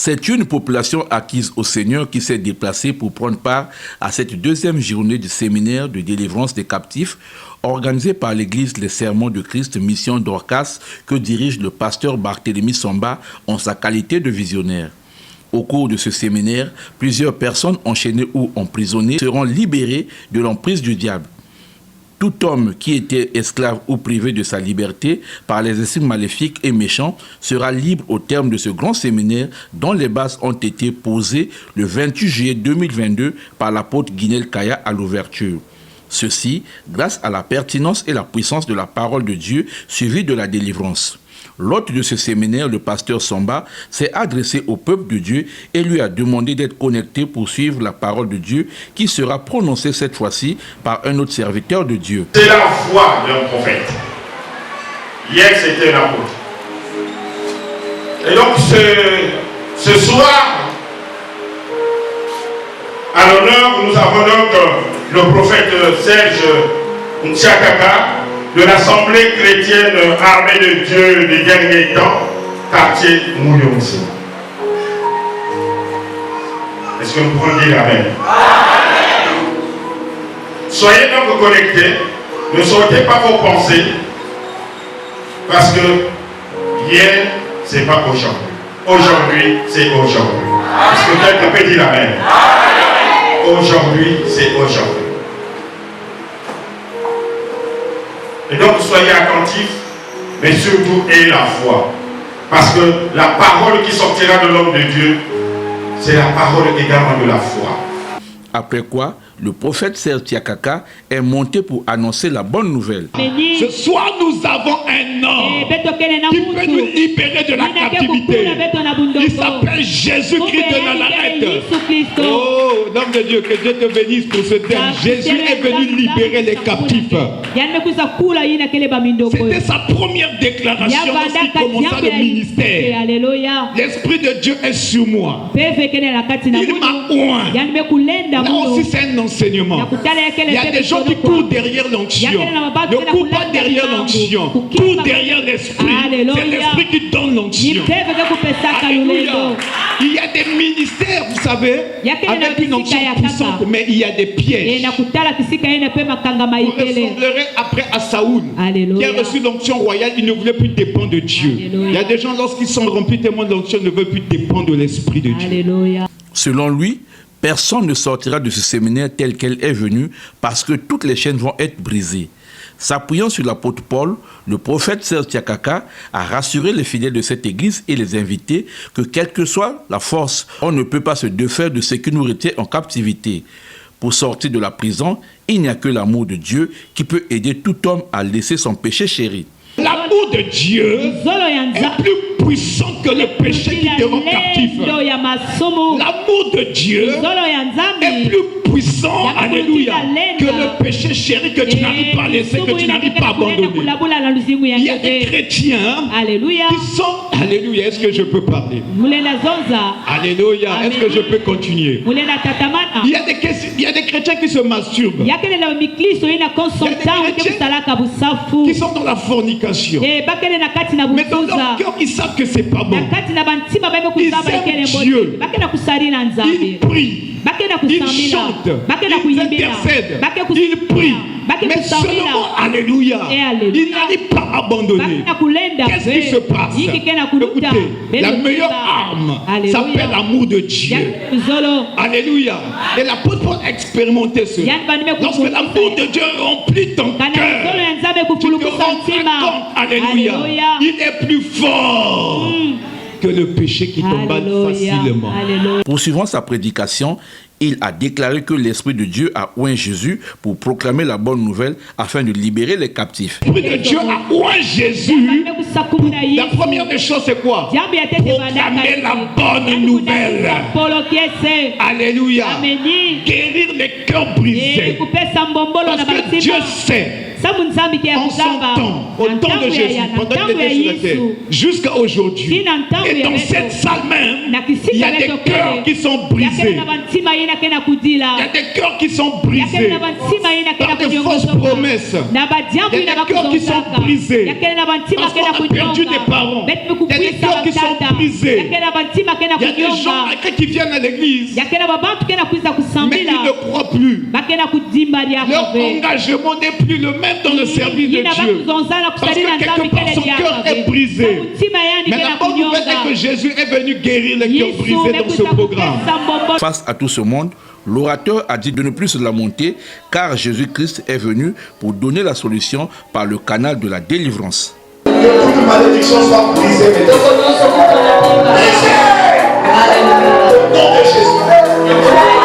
C'est une population acquise au Seigneur qui s'est déplacée pour prendre part à cette deuxième journée du séminaire de délivrance des captifs organisé par l'église Les Sermons de Christ Mission Dorcas que dirige le pasteur Barthélemy Samba en sa qualité de visionnaire. Au cours de ce séminaire, plusieurs personnes enchaînées ou emprisonnées seront libérées de l'emprise du diable. Tout homme qui était esclave ou privé de sa liberté par les esprits maléfiques et méchants sera libre au terme de ce grand séminaire dont les bases ont été posées le 28 juillet 2022 par l'apôtre Guinel Kaya à l'ouverture. Ceci grâce à la pertinence et la puissance de la parole de Dieu suivie de la délivrance. L'hôte de ce séminaire, le pasteur Samba, s'est adressé au peuple de Dieu et lui a demandé d'être connecté pour suivre la parole de Dieu qui sera prononcée cette fois-ci par un autre serviteur de Dieu. C'est la voix d'un prophète. Hier, c'était un apôtre. Et donc, ce soir, à l'honneur, nous avons donc le prophète Serge Ntiakaka, de l'Assemblée chrétienne armée de Dieu des derniers temps, quartier Mouyonsi. Est-ce que nous pouvons dire Amen? Soyez donc connectés, ne sortez pas vos pensées, parce que hier, c'est pas aujourd'hui. Aujourd'hui, c'est aujourd'hui. Est-ce que quelqu'un peut dire Amen? Aujourd'hui, c'est aujourd'hui. Et donc, soyez attentifs, mais surtout ayez la foi. Parce que la parole qui sortira de l'homme de Dieu, c'est la parole également de la foi. Après quoi, le prophète Serge Ntiakaka est monté pour annoncer la bonne nouvelle. Ce soir, nous avons un homme qui peut nous libérer de la captivité. Il s'appelle Jésus-Christ de Nazareth. Oh, homme de Dieu, que Dieu te bénisse pour ce terme. Jésus est venu libérer les captifs. C'était sa première déclaration lorsqu'il commença le ministère. L'Esprit de Dieu est sur moi. Il m'a oint. Là aussi, c'est un enseignement. Il y a des gens qui courent derrière l'onction. Ne courent pas derrière l'onction. Courent derrière l'esprit. C'est l'esprit qui donne l'onction. Alléluia. Il y a des ministères, vous savez, avec une onction puissante, mais il y a des pièges. Vous ressemblerez après à Saoul, qui a reçu l'onction royale, il ne voulait plus dépendre de Dieu. Il y a des gens, lorsqu'ils sont remplis tellement de l'onction, ne veulent plus dépendre de l'esprit de Dieu. Selon lui, personne ne sortira de ce séminaire tel qu'elle est venue parce que toutes les chaînes vont être brisées. S'appuyant sur l'apôtre Paul, le prophète Serge Ntiakaka a rassuré les fidèles de cette église et les invités que quelle que soit la force, on ne peut pas se défaire de ce qui nous retient en captivité. Pour sortir de la prison, il n'y a que l'amour de Dieu qui peut aider tout homme à laisser son péché chéri. L'amour de Dieu est plus puissant que le péché qui te rend captif. L'amour de Dieu est plus puissant, alléluia, que le péché chéri que tu n'arrives pas à laisser, que tu n'arrives pas à abandonner. Il y a des chrétiens qui sont, alléluia, est-ce que je peux parler? Alléluia, est-ce que je peux continuer? Il y a des chrétiens qui se masturbent. Il y a des chrétiens qui sont dans la fornication. Mais dans leur cœur, ils savent que c'est pas bon. Ils aiment Dieu. Ils prient. Ils chantent. Ils intercèdent. Ils prient. Mais seulement, alléluia, ils n'arrivent pas à abandonner. Qu'est-ce qui se passe? Écoutez, la meilleure arme s'appelle l'amour de Dieu. Alléluia. Et l'apôtre Paul a expérimenté cela. Lorsque l'amour de Dieu remplit ton cœur, tu te rends compte, alléluia, il est plus fort que le péché qui t'emballe facilement. Poursuivant sa prédication, il a déclaré que l'Esprit de Dieu a oint Jésus pour proclamer la bonne nouvelle afin de libérer les captifs. L'Esprit de Dieu a oint Jésus. La première des choses, c'est quoi? Proclamer la bonne nouvelle. Alléluia. Guérir les cœurs brisés. Parce que Dieu sait. En son temps, au temps de Jésus, pendant qu'il était sur la terre, jusqu'à aujourd'hui, et dans cette salle même, il y a des cœurs qui sont brisés. Il y a des cœurs qui sont brisés par des fausses promesses. Il y a des cœurs qui sont brisés parce qu'on a perdu des parents. Il y a des cœurs qui sont brisés. Il y a des gens qui viennent à l'église mais qui ne croient plus. Leur engagement n'est plus le même dans le service de Dieu. Parce que quelque part son cœur est brisé. Mais la bonne nouvelle est que Jésus est venu guérir les cœurs brisés dans ce programme. Face à tout ce monde, l'orateur a dit de ne plus se lamenter car Jésus-Christ est venu pour donner la solution par le canal de la délivrance. Que toute malédiction soit brisée maintenant. Au nom de Jésus.